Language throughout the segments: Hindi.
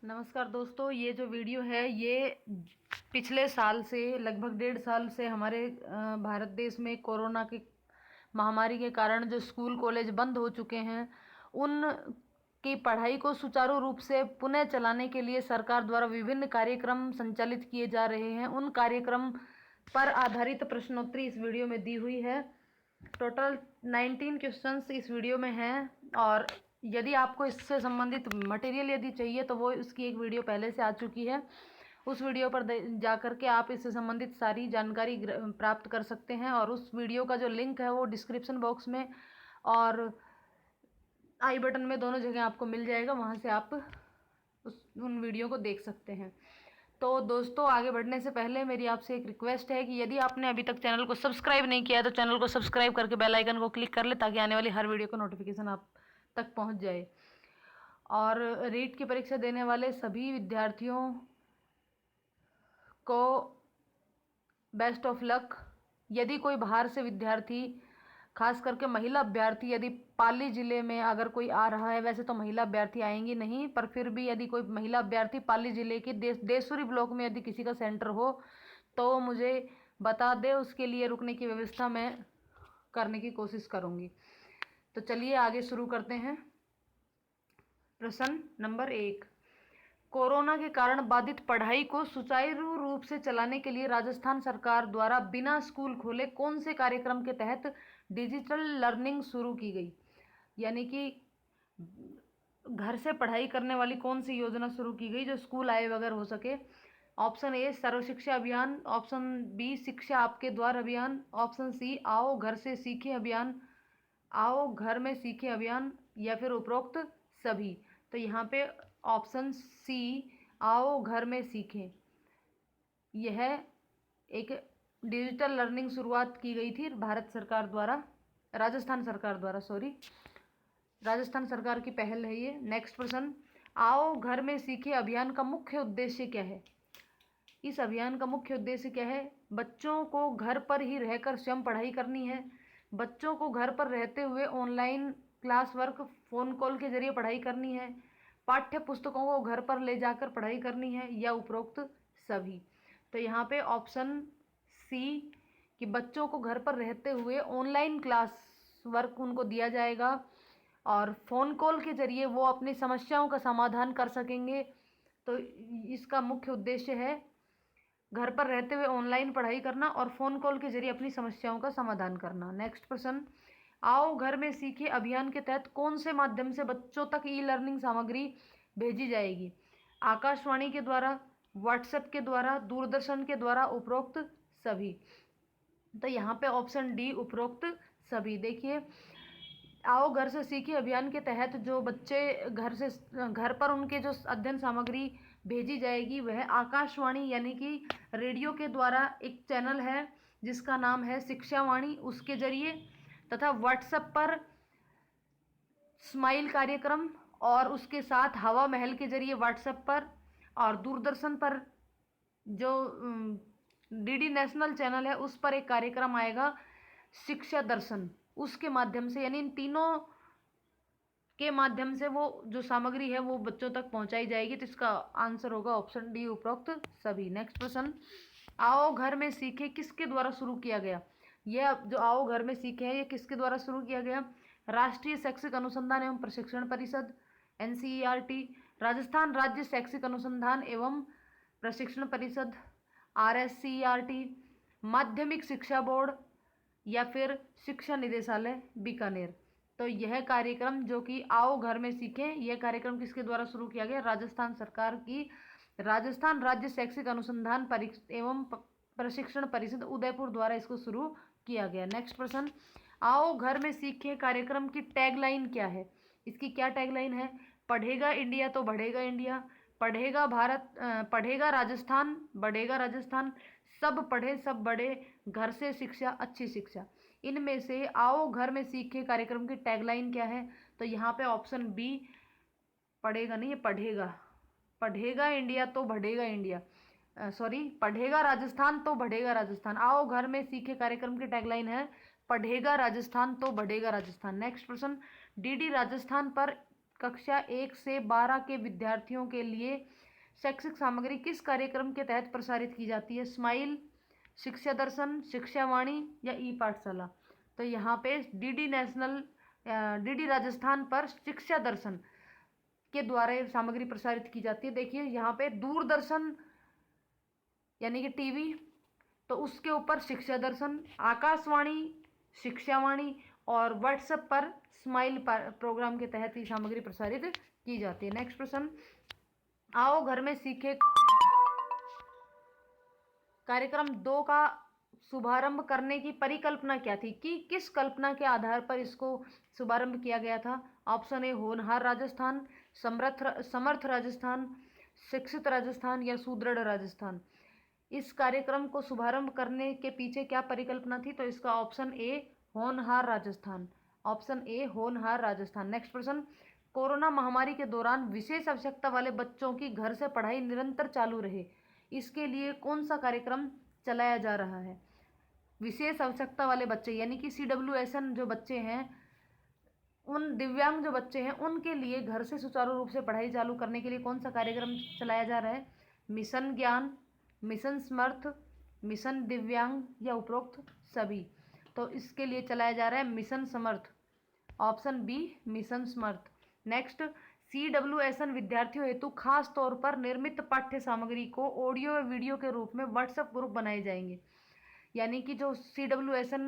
नमस्कार दोस्तों, ये जो वीडियो है ये पिछले साल से लगभग 1.5 साल से हमारे भारत देश में कोरोना की महामारी के कारण जो स्कूल कॉलेज बंद हो चुके हैं उन की पढ़ाई को सुचारू रूप से पुनः चलाने के लिए सरकार द्वारा विभिन्न कार्यक्रम संचालित किए जा रहे हैं। उन कार्यक्रम पर आधारित प्रश्नोत्तरी इस वीडियो में दी हुई है। टोटल 19 क्वेश्चंस इस वीडियो में हैं और यदि आपको इससे संबंधित मटेरियल यदि चाहिए तो वो उसकी एक वीडियो पहले से आ चुकी है। उस वीडियो पर जा कर के आप इससे संबंधित सारी जानकारी प्राप्त कर सकते हैं और उस वीडियो का जो लिंक है वो डिस्क्रिप्शन बॉक्स में और आई बटन में दोनों जगह आपको मिल जाएगा। वहाँ से आप उन वीडियो को देख सकते हैं। तो दोस्तों, आगे बढ़ने से पहले मेरी आपसे एक रिक्वेस्ट है कि यदि आपने अभी तक चैनल को सब्सक्राइब नहीं किया है तो चैनल को सब्सक्राइब करके बेल आइकन को क्लिक कर ले ताकि आने वाली हर वीडियो का नोटिफिकेशन आप तक पहुंच जाए। और रीट की परीक्षा देने वाले सभी विद्यार्थियों को बेस्ट ऑफ लक। यदि कोई बाहर से विद्यार्थी, खास करके महिला अभ्यर्थी, यदि पाली जिले में अगर कोई आ रहा है, वैसे तो महिला अभ्यर्थी आएंगी नहीं, पर फिर भी यदि कोई महिला अभ्यर्थी पाली जिले के देसूरी ब्लॉक में यदि किसी का सेंटर हो तो मुझे बता दे, उसके लिए रुकने की व्यवस्था मैं करने की कोशिश करूँगी। तो चलिए आगे शुरू करते हैं। प्रश्न नंबर 1, कोरोना के कारण बाधित पढ़ाई को सुचारू रूप से चलाने के लिए राजस्थान सरकार द्वारा बिना स्कूल खोले कौन से कार्यक्रम के तहत डिजिटल लर्निंग शुरू की गई? यानी कि घर से पढ़ाई करने वाली कौन सी योजना शुरू की गई जो स्कूल आए बगैर हो सके? ऑप्शन ए सर्व शिक्षा अभियान, ऑप्शन बी शिक्षा आपके द्वार अभियान, ऑप्शन सी आओ घर से सीखे अभियान, आओ घर में सीखे अभियान, या फिर उपरोक्त सभी। तो यहाँ पे ऑप्शन सी आओ घर में सीखें, यह एक डिजिटल लर्निंग शुरुआत की गई थी भारत सरकार द्वारा, राजस्थान सरकार द्वारा, सॉरी, राजस्थान सरकार की पहल है ये। नेक्स्ट प्रश्न, आओ घर में सीखे अभियान का मुख्य उद्देश्य क्या है? इस अभियान का मुख्य उद्देश्य क्या है? बच्चों को घर पर ही रहकर स्वयं पढ़ाई करनी है, बच्चों को घर पर रहते हुए online class work, phone call के जरिए पढ़ाई करनी है, पाठ्य पुस्तकों को घर पर ले जाकर पढ़ाई करनी है, या उपरोक्त सभी। तो यहाँ पे ऑप्शन सी कि बच्चों को घर पर रहते हुए ऑनलाइन क्लास वर्क उनको दिया जाएगा और फ़ोन कॉल के जरिए वो अपनी समस्याओं का समाधान कर सकेंगे। तो इसका मुख्य उद्देश्य है घर पर रहते हुए ऑनलाइन पढ़ाई करना और फ़ोन कॉल के जरिए अपनी समस्याओं का समाधान करना। नेक्स्ट प्रश्न, आओ घर में सीखे अभियान के तहत कौन से माध्यम से बच्चों तक ई लर्निंग सामग्री भेजी जाएगी? आकाशवाणी के द्वारा, व्हाट्सएप के द्वारा, दूरदर्शन के द्वारा, उपरोक्त सभी। तो यहाँ पे ऑप्शन डी उपरोक्त सभी। देखिए, आओ घर से सीखे अभियान के तहत जो बच्चे घर पर उनके जो अध्ययन सामग्री भेजी जाएगी वह आकाशवाणी यानी कि रेडियो के द्वारा एक चैनल है जिसका नाम है शिक्षावाणी, उसके जरिए, तथा व्हाट्सएप पर स्माइल कार्यक्रम और उसके साथ हवा महल के जरिए व्हाट्सएप पर, और दूरदर्शन पर जो डीडी नेशनल चैनल है उस पर एक कार्यक्रम आएगा शिक्षा दर्शन, उसके माध्यम से, यानी इन तीनों के माध्यम से वो जो सामग्री है वो बच्चों तक पहुंचाई जाएगी। तो इसका आंसर होगा ऑप्शन डी उपरोक्त सभी। नेक्स्ट प्रश्न, आओ घर में सीखे किसके द्वारा शुरू किया गया? यह जो आओ घर में सीखे है ये किसके द्वारा शुरू किया गया? राष्ट्रीय शैक्षिक अनुसंधान एवं प्रशिक्षण परिषद NCERT, राजस्थान राज्य शैक्षिक अनुसंधान एवं प्रशिक्षण परिषद RSCERT, माध्यमिक शिक्षा बोर्ड, या फिर शिक्षा निदेशालय बीकानेर। तो यह कार्यक्रम जो कि आओ घर में सीखें, यह कार्यक्रम किसके द्वारा शुरू किया गया? राजस्थान सरकार की राजस्थान राज्य शैक्षिक अनुसंधान एवं प्रशिक्षण परिषद उदयपुर द्वारा इसको शुरू किया गया। नेक्स्ट प्रश्न, आओ घर में सीखें कार्यक्रम की टैगलाइन क्या है? इसकी क्या टैगलाइन है? पढ़ेगा इंडिया तो बढ़ेगा इंडिया, पढ़ेगा भारत, पढ़ेगा राजस्थान बढ़ेगा राजस्थान, सब पढ़े सब बढ़े, घर से शिक्षा अच्छी शिक्षा। इनमें से आओ घर में सीखे कार्यक्रम की टैगलाइन क्या है? तो यहाँ पे ऑप्शन बी, पढ़ेगा नहीं, पढ़ेगा, पढ़ेगा इंडिया तो बढ़ेगा इंडिया, सॉरी, पढ़ेगा राजस्थान तो बढ़ेगा राजस्थान। आओ घर में सीखे कार्यक्रम की टैगलाइन है पढ़ेगा राजस्थान तो बढ़ेगा राजस्थान। नेक्स्ट प्रश्न, डीडी राजस्थान पर कक्षा 1 से 12 के विद्यार्थियों के लिए शैक्षिक सामग्री किस कार्यक्रम के तहत प्रसारित की जाती है? स्माइल, शिक्षा दर्शन, शिक्षा वाणी या ई पाठशाला? तो यहाँ पे डीडी राजस्थान पर शिक्षा दर्शन के द्वारा ये सामग्री प्रसारित की जाती है। देखिए यहाँ पे दूरदर्शन यानी कि टीवी, तो उसके ऊपर शिक्षा दर्शन, आकाशवाणी शिक्षावाणी और व्हाट्सएप पर स्माइल प्रोग्राम के तहत ये सामग्री प्रसारित की जाती है। नेक्स्ट प्रश्न, आओ घर में सीखे कार्यक्रम 2 का शुभारंभ करने की परिकल्पना क्या थी? कि किस कल्पना के आधार पर इसको शुभारंभ किया गया था? ऑप्शन ए होनहार राजस्थान, समर्थ राजस्थान, शिक्षित राजस्थान या सुदृढ़ राजस्थान। इस कार्यक्रम को शुभारंभ करने के पीछे क्या परिकल्पना थी? तो इसका ऑप्शन ए होनहार राजस्थान, ऑप्शन ए होनहार राजस्थान। नेक्स्ट प्रश्न, कोरोना महामारी के दौरान विशेष आवश्यकता वाले बच्चों की घर से पढ़ाई निरंतर चालू रहे, इसके लिए कौन सा कार्यक्रम चलाया जा रहा है? विशेष आवश्यकता वाले बच्चे यानी कि CWSN जो बच्चे हैं, उन दिव्यांग जो बच्चे हैं, उनके लिए घर से सुचारू रूप से पढ़ाई चालू करने के लिए कौन सा कार्यक्रम चलाया जा रहा है? मिशन ज्ञान, मिशन समर्थ, मिशन दिव्यांग या उपरोक्त सभी? तो इसके लिए चलाया जा रहा है मिशन समर्थ, ऑप्शन बी मिशन समर्थ। नेक्स्ट, CWSN विद्यार्थियों हेतु खास तौर पर निर्मित पाठ्य सामग्री को ऑडियो व वीडियो के रूप में व्हाट्सएप ग्रुप बनाए जाएंगे। यानी कि जो CWSN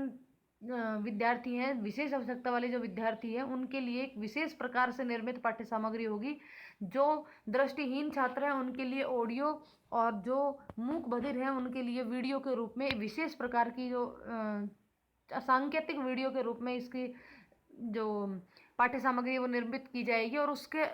विद्यार्थी हैं, विशेष आवश्यकता वाले जो विद्यार्थी हैं, उनके लिए एक विशेष प्रकार से निर्मित पाठ्य सामग्री होगी। जो दृष्टिहीन छात्र हैं उनके लिए ऑडियो, और जो मूक बधिर हैं उनके लिए वीडियो के रूप में विशेष प्रकार की जो सांकेतिक वीडियो के रूप में इसकी जो पाठ्य सामग्री वो निर्मित की जाएगी। और उसके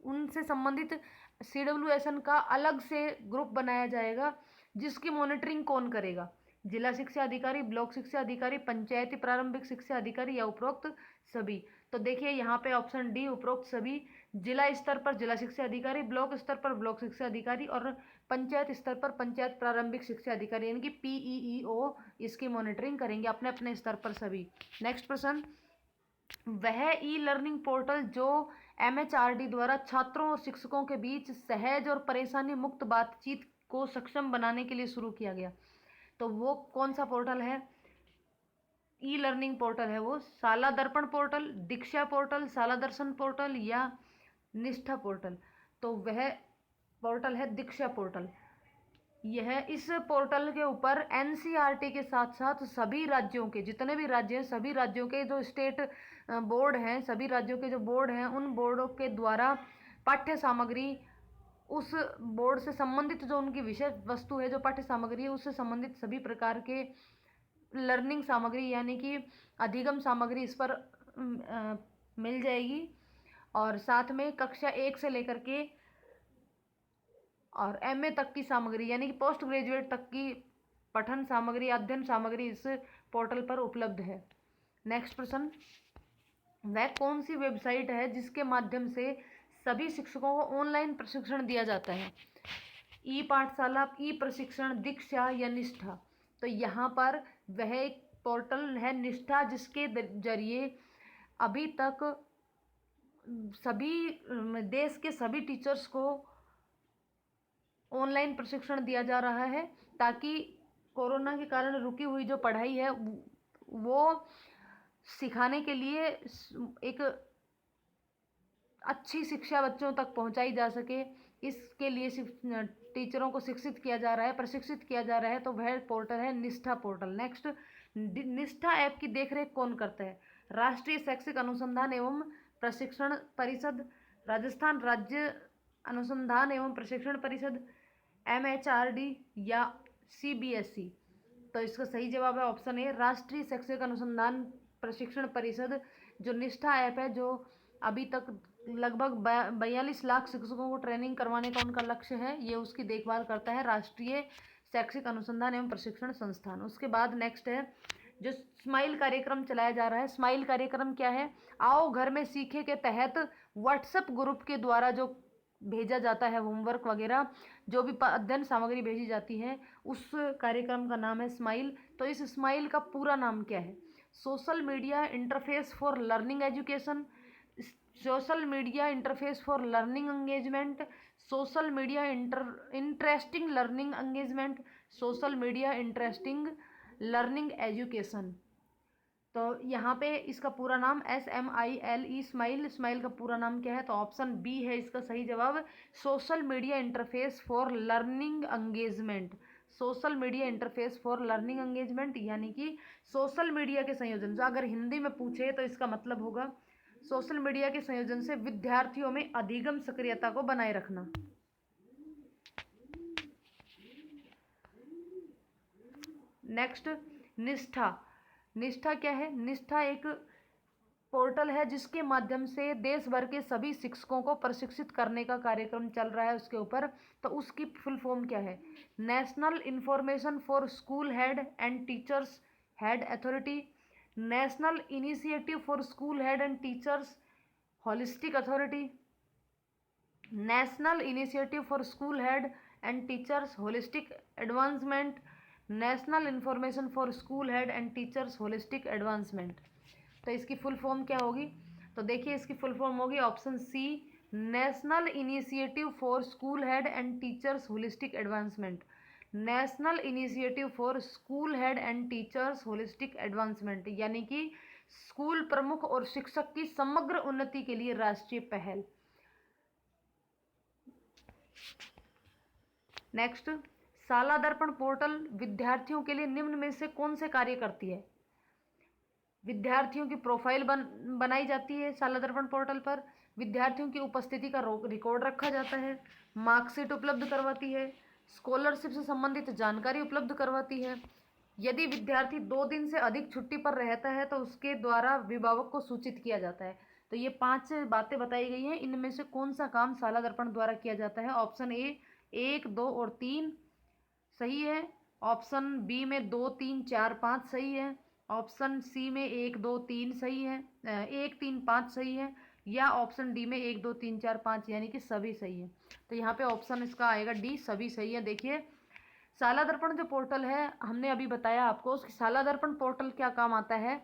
उनसे संबंधित CWSN का अलग से ग्रुप बनाया जाएगा, जिसकी मॉनिटरिंग कौन करेगा? जिला शिक्षा अधिकारी, ब्लॉक शिक्षा अधिकारी, पंचायती प्रारंभिक शिक्षा अधिकारी या उपरोक्त सभी? तो देखिए यहाँ पे ऑप्शन डी उपरोक्त सभी। जिला स्तर पर जिला शिक्षा अधिकारी, ब्लॉक स्तर पर ब्लॉक शिक्षा अधिकारी और पंचायत स्तर पर पंचायत प्रारंभिक शिक्षा अधिकारी यानी कि PEEO इसकी मॉनिटरिंग करेंगे अपने अपने स्तर पर सभी। नेक्स्ट प्रश्न, वह ई लर्निंग पोर्टल जो MHRD द्वारा छात्रों और शिक्षकों के बीच सहज और परेशानी मुक्त बातचीत को सक्षम बनाने के लिए शुरू किया गया, तो वो कौन सा पोर्टल है? ई लर्निंग पोर्टल है वो शाला दर्पण पोर्टल, दीक्षा पोर्टल, शाला दर्शन पोर्टल या निष्ठा पोर्टल? तो वह पोर्टल है दीक्षा पोर्टल। यह इस पोर्टल के ऊपर NCERT के साथ साथ सभी राज्यों के, जितने भी राज्य हैं, सभी राज्यों के जो स्टेट बोर्ड हैं, सभी राज्यों के जो बोर्ड हैं, उन बोर्डों के द्वारा पाठ्य सामग्री, उस बोर्ड से संबंधित जो उनकी विषय वस्तु है, जो पाठ्य सामग्री है, उससे संबंधित सभी प्रकार के लर्निंग सामग्री यानी कि अधिगम सामग्री इस पर मिल जाएगी। और साथ में कक्षा 1 से लेकर के और MA तक की सामग्री यानी कि पोस्ट ग्रेजुएट तक की पठन सामग्री, अध्ययन सामग्री इस पोर्टल पर उपलब्ध है। नेक्स्ट प्रश्न, वह कौन सी वेबसाइट है जिसके माध्यम से सभी शिक्षकों को ऑनलाइन प्रशिक्षण दिया जाता है? ई पाठशाला, ई प्रशिक्षण, दीक्षा या निष्ठा? तो यहाँ पर वह एक पोर्टल है निष्ठा, जिसके जरिए अभी तक सभी देश के सभी टीचर्स को ऑनलाइन प्रशिक्षण दिया जा रहा है, ताकि कोरोना के कारण रुकी हुई जो पढ़ाई है वो सिखाने के लिए एक अच्छी शिक्षा बच्चों तक पहुंचाई जा सके। इसके लिए टीचरों को शिक्षित किया जा रहा है, प्रशिक्षित किया जा रहा है, तो वह पोर्टल है निष्ठा पोर्टल। नेक्स्ट, निष्ठा ऐप की देखरेख कौन करता है? राष्ट्रीय शैक्षिक अनुसंधान एवं प्रशिक्षण परिषद, राजस्थान राज्य अनुसंधान एवं प्रशिक्षण परिषद, MHRD या CBSE? तो इसका सही जवाब है ऑप्शन ए राष्ट्रीय शैक्षिक अनुसंधान प्रशिक्षण परिषद। जो निष्ठा ऐप है, जो अभी तक लगभग 42 लाख शिक्षकों को ट्रेनिंग करवाने का उनका लक्ष्य है, ये उसकी देखभाल करता है राष्ट्रीय शैक्षिक अनुसंधान एवं प्रशिक्षण संस्थान। उसके बाद नेक्स्ट है जो स्माइल कार्यक्रम चलाया जा रहा है। स्माइल कार्यक्रम क्या है? आओ घर में सीखे के तहत व्हाट्सएप ग्रुप के द्वारा जो भेजा जाता है होमवर्क वगैरह, जो भी अध्ययन सामग्री भेजी जाती है, उस कार्यक्रम का नाम है स्माइल। तो इस स्माइल का पूरा नाम क्या है? Social media interface for learning education, social media interface for learning engagement, social media interesting learning engagement, social media interesting learning education. तो यहाँ पे इसका पूरा नाम SMILE, स्माइल, स्माइल का पूरा नाम क्या है? तो ऑप्शन बी है इसका सही जवाब, social media interface for learning engagement. Social media interface for learning engagement यानी कि सोशल मीडिया के संयोजन से, अगर हिंदी में पूछे तो इसका मतलब होगा सोशल मीडिया के संयोजन से विद्यार्थियों में अधिगम सक्रियता को बनाए रखना। नेक्स्ट, निष्ठा। निष्ठा क्या है? निष्ठा एक पोर्टल है जिसके माध्यम से देश भर के सभी शिक्षकों को प्रशिक्षित करने का कार्यक्रम चल रहा है उसके ऊपर। तो उसकी फुल फॉर्म क्या है? National information for school head and teachers head authority, national initiative for school head and teachers holistic authority, national initiative for school head and teachers holistic advancement, national information for school head and teachers holistic advancement. तो इसकी फुल फॉर्म क्या होगी? तो देखिए इसकी फुल फॉर्म होगी option C, national initiative for school head and teachers holistic advancement. National initiative for school head and teachers holistic advancement यानी कि स्कूल प्रमुख और शिक्षक की समग्र उन्नति के लिए राष्ट्रीय पहल। नेक्स्ट, शाला दर्पण पोर्टल विद्यार्थियों के लिए निम्न में से कौन से कार्य करती है? विद्यार्थियों की प्रोफाइल बनाई जाती है शाला दर्पण पोर्टल पर, विद्यार्थियों की उपस्थिति का रिकॉर्ड रखा जाता है, मार्कशीट उपलब्ध करवाती है, स्कॉलरशिप से संबंधित जानकारी उपलब्ध करवाती है। यदि विद्यार्थी 2 दिन से अधिक छुट्टी पर रहता है तो उसके द्वारा अभिभावक को सूचित किया जाता है। तो ये 5 बातें बताई गई हैं, इनमें से कौन सा काम शाला दर्पण द्वारा किया जाता है? ऑप्शन ए 1, 2 और 3 सही है, ऑप्शन बी में 2, 3, 4, 5 सही है, ऑप्शन सी में 1, 2, 3 सही है, 1, 3, 5 सही है, या ऑप्शन डी में 1, 2, 3, 4, 5 यानी कि सभी सही है। तो यहाँ पे ऑप्शन इसका आएगा डी, सभी सही है। देखिए शाला दर्पण जो पोर्टल है हमने अभी बताया आपको, शाला दर्पण पोर्टल क्या काम आता है?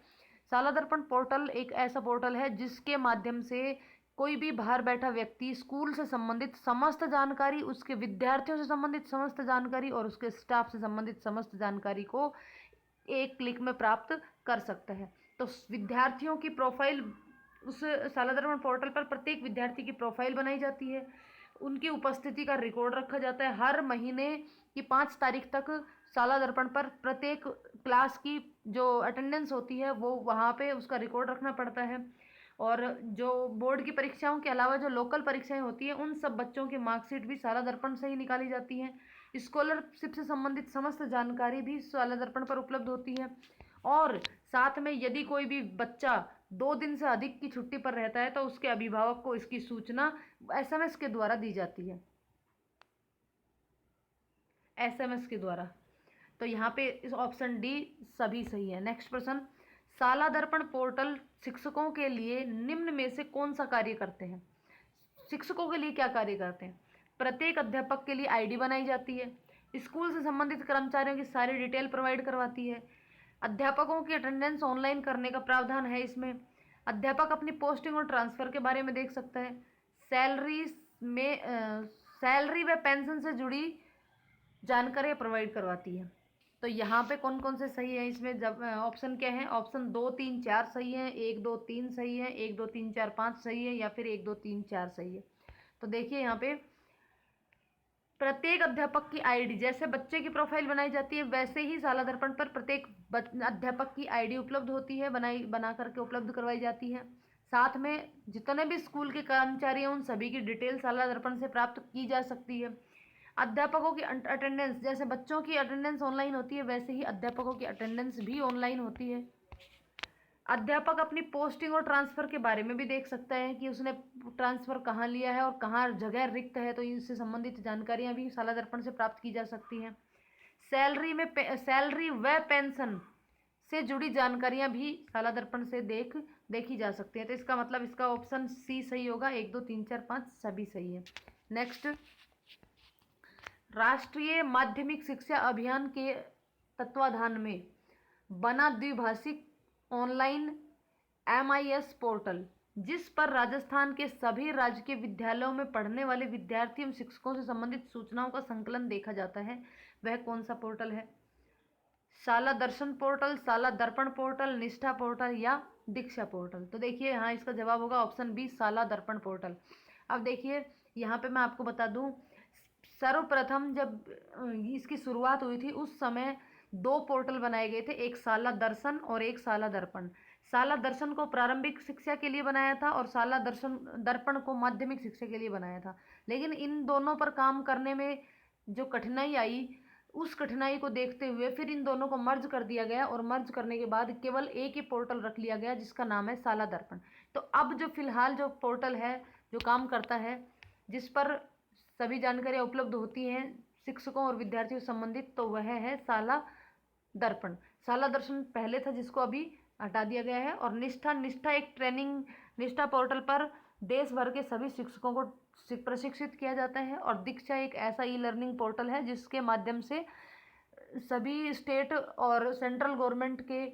शाला दर्पण पोर्टल एक ऐसा पोर्टल है जिसके माध्यम से कोई भी बाहर बैठा व्यक्ति स्कूल से संबंधित समस्त जानकारी, उसके विद्यार्थियों से संबंधित समस्त जानकारी और उसके स्टाफ से संबंधित समस्त जानकारी को एक क्लिक में प्राप्त कर सकता है। तो विद्यार्थियों की प्रोफाइल उस शाला दर्पण पोर्टल पर प्रत्येक विद्यार्थी की प्रोफाइल बनाई जाती है, उनकी उपस्थिति का रिकॉर्ड रखा जाता है। हर महीने की 5 तारीख तक शाला दर्पण पर प्रत्येक क्लास की जो अटेंडेंस होती है वो वहाँ पे उसका रिकॉर्ड रखना पड़ता है। और जो बोर्ड की परीक्षाओं के अलावा जो लोकल परीक्षाएं होती हैं उन सब बच्चों की मार्कशीट भी शाला दर्पण से ही निकाली जाती हैं। स्कॉलरशिप से संबंधित समस्त जानकारी भी शाला दर्पण पर उपलब्ध होती है। और साथ में यदि कोई भी बच्चा 2 दिन से अधिक की छुट्टी पर रहता है तो उसके अभिभावक को इसकी सूचना SMS के द्वारा दी जाती है, SMS के द्वारा। तो यहाँ पे इस ऑप्शन डी सभी सही है। नेक्स्ट प्रश्न, शाला दर्पण पोर्टल शिक्षकों के लिए निम्न में से कौन सा कार्य करते हैं? शिक्षकों के लिए क्या कार्य करते हैं? प्रत्येक अध्यापक के लिए ID बनाई जाती है, स्कूल से संबंधित कर्मचारियों की सारी डिटेल प्रोवाइड करवाती है, अध्यापकों की अटेंडेंस ऑनलाइन करने का प्रावधान है इसमें, अध्यापक अपनी पोस्टिंग और ट्रांसफ़र के बारे में देख सकता है, सैलरी व पेंशन से जुड़ी जानकारी प्रोवाइड करवाती है। तो यहाँ पे कौन कौन से सही है? इसमें जब ऑप्शन क्या है? ऑप्शन 2, 3, 4 सही है, 1, 2, 3 सही है, 1, 2, 3, 4, 5 सही है, या फिर 1, 2, 3, 4 सही है। तो देखिए यहाँ पे प्रत्येक अध्यापक की ID, जैसे बच्चे की प्रोफाइल बनाई जाती है वैसे ही शाला दर्पण पर प्रत्येक अध्यापक की ID उपलब्ध होती है, बना करके उपलब्ध करवाई जाती है। साथ में जितने भी स्कूल के कर्मचारी हैं उन सभी की डिटेल शाला दर्पण से प्राप्त की जा सकती है। अध्यापकों की अटेंडेंस, जैसे बच्चों की अटेंडेंस ऑनलाइन होती है वैसे ही अध्यापकों की अटेंडेंस भी ऑनलाइन होती है। अध्यापक अपनी पोस्टिंग और ट्रांसफ़र के बारे में भी देख सकता है कि उसने ट्रांसफ़र कहाँ लिया है और कहाँ जगह रिक्त है, तो इससे संबंधित जानकारियाँ भी शाला दर्पण से प्राप्त की जा सकती हैं। सैलरी व पेंशन से जुड़ी जानकारियाँ भी शाला दर्पण से देखी जा सकती हैं। तो इसका मतलब इसका ऑप्शन सी सही होगा, 1, 2, 3, 4, 5 सभी सही है। नेक्स्ट, राष्ट्रीय माध्यमिक शिक्षा अभियान के तत्वाधान में बना द्विभाषिक ऑनलाइन MIS पोर्टल जिस पर राजस्थान के सभी राजकीय विद्यालयों में पढ़ने वाले विद्यार्थी एवं शिक्षकों से संबंधित सूचनाओं का संकलन देखा जाता है, वह कौन सा पोर्टल है? शाला दर्शन पोर्टल, शाला दर्पण पोर्टल, निष्ठा पोर्टल या दीक्षा पोर्टल? तो देखिए यहाँ इसका जवाब होगा ऑप्शन बी, शाला दर्पण पोर्टल। अब देखिए यहाँ पे मैं आपको बता दूं, सर्वप्रथम जब इसकी शुरुआत हुई थी उस समय दो पोर्टल बनाए गए थे, एक शाला दर्शन और एक शाला दर्पण। शाला दर्शन को प्रारंभिक शिक्षा के लिए बनाया था और शाला दर्पण को माध्यमिक शिक्षा के लिए बनाया था। लेकिन इन दोनों पर काम करने में जो कठिनाई आई, उस कठिनाई को देखते हुए फिर इन दोनों को मर्ज कर दिया गया और मर्ज करने के बाद केवल एक ही पोर्टल रख लिया गया जिसका नाम है शाला दर्पण। तो अब जो फिलहाल जो पोर्टल है जो काम करता है, जिस पर सभी जानकारियाँ उपलब्ध होती हैं शिक्षकों और विद्यार्थियों से संबंधित, तो वह है शाला दर्पण। शाला दर्शन पहले था जिसको अभी हटा दिया गया है। और निष्ठा एक ट्रेनिंग, निष्ठा पोर्टल पर देश भर के सभी शिक्षकों को प्रशिक्षित किया जाता है। और दीक्षा एक ऐसा ई लर्निंग पोर्टल है जिसके माध्यम से सभी स्टेट और सेंट्रल गवर्नमेंट के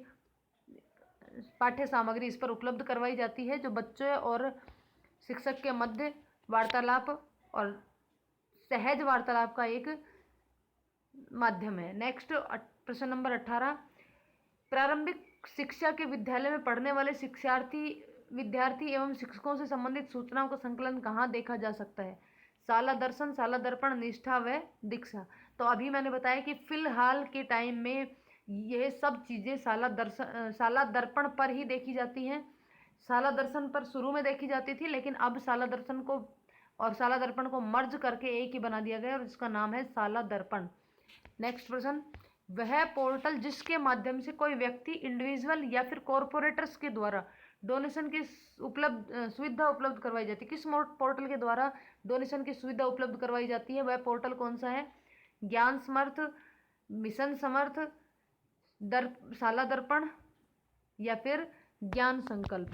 पाठ्य सामग्री इस पर उपलब्ध करवाई जाती है, जो बच्चे और शिक्षक के मध्य वार्तालाप और सहज वार्तालाप का एक माध्यम है। नेक्स्ट प्रश्न नंबर 18, प्रारंभिक शिक्षा के विद्यालय में पढ़ने वाले विद्यार्थी एवं शिक्षकों से संबंधित सूचनाओं का संकलन कहाँ देखा जा सकता है? शाला दर्शन, शाला दर्पण, निष्ठा व दीक्षा। तो अभी मैंने बताया कि फिलहाल के टाइम में यह सब चीज़ें शाला दर्पण पर ही देखी जाती हैं। शाला दर्शन पर शुरू में देखी जाती थी, लेकिन अब शाला दर्शन को और शाला दर्पण को मर्ज करके एक ही बना दिया गया और इसका नाम है शाला दर्पण। नेक्स्ट प्रश्न, वह पोर्टल जिसके माध्यम से कोई व्यक्ति इंडिविजुअल या फिर कॉरपोरेटर्स के द्वारा डोनेशन की सुविधा उपलब्ध करवाई जाती है, किस पोर्टल के द्वारा डोनेशन की सुविधा उपलब्ध करवाई जाती है, वह पोर्टल कौन सा है? ज्ञान समर्थ, मिशन समर्थ, शाला दर्पण या फिर ज्ञान संकल्प?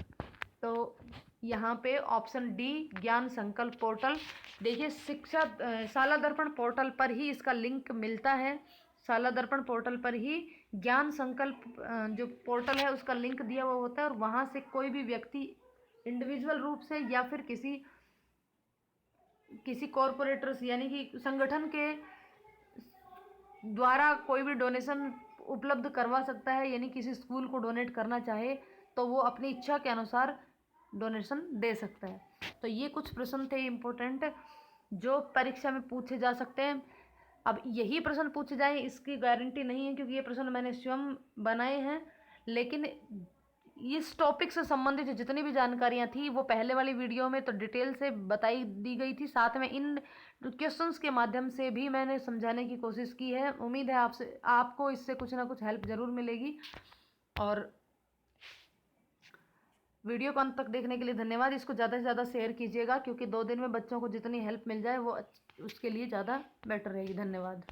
तो यहाँ पे ऑप्शन डी, ज्ञान संकल्प पोर्टल। देखिए शाला दर्पण पोर्टल पर ही इसका लिंक मिलता है, शाला दर्पण पोर्टल पर ही ज्ञान संकल्प जो पोर्टल है उसका लिंक दिया हुआ होता है। और वहाँ से कोई भी व्यक्ति इंडिविजुअल रूप से या फिर किसी कॉरपोरेटर्स यानी कि संगठन के द्वारा कोई भी डोनेशन उपलब्ध करवा सकता है, यानी किसी स्कूल को डोनेट करना चाहे तो वो अपनी इच्छा के अनुसार डोनेशन दे सकता है। तो ये कुछ प्रश्न थे इम्पोर्टेंट जो परीक्षा में पूछे जा सकते हैं। अब यही प्रश्न पूछे जाए इसकी गारंटी नहीं है, क्योंकि ये प्रश्न मैंने स्वयं बनाए हैं। लेकिन इस टॉपिक से संबंधित जितनी भी जानकारियाँ थी वो पहले वाली वीडियो में तो डिटेल से बताई दी गई थी, साथ में इन क्वेश्चंस के माध्यम से भी मैंने समझाने की कोशिश की है। उम्मीद है आपको इससे कुछ ना कुछ हेल्प ज़रूर मिलेगी। और वीडियो को अंत तक देखने के लिए धन्यवाद। इसको ज़्यादा से ज़्यादा शेयर कीजिएगा, क्योंकि 2 दिन में बच्चों को जितनी हेल्प मिल जाए वो उसके लिए ज़्यादा बेटर रहेगी। धन्यवाद।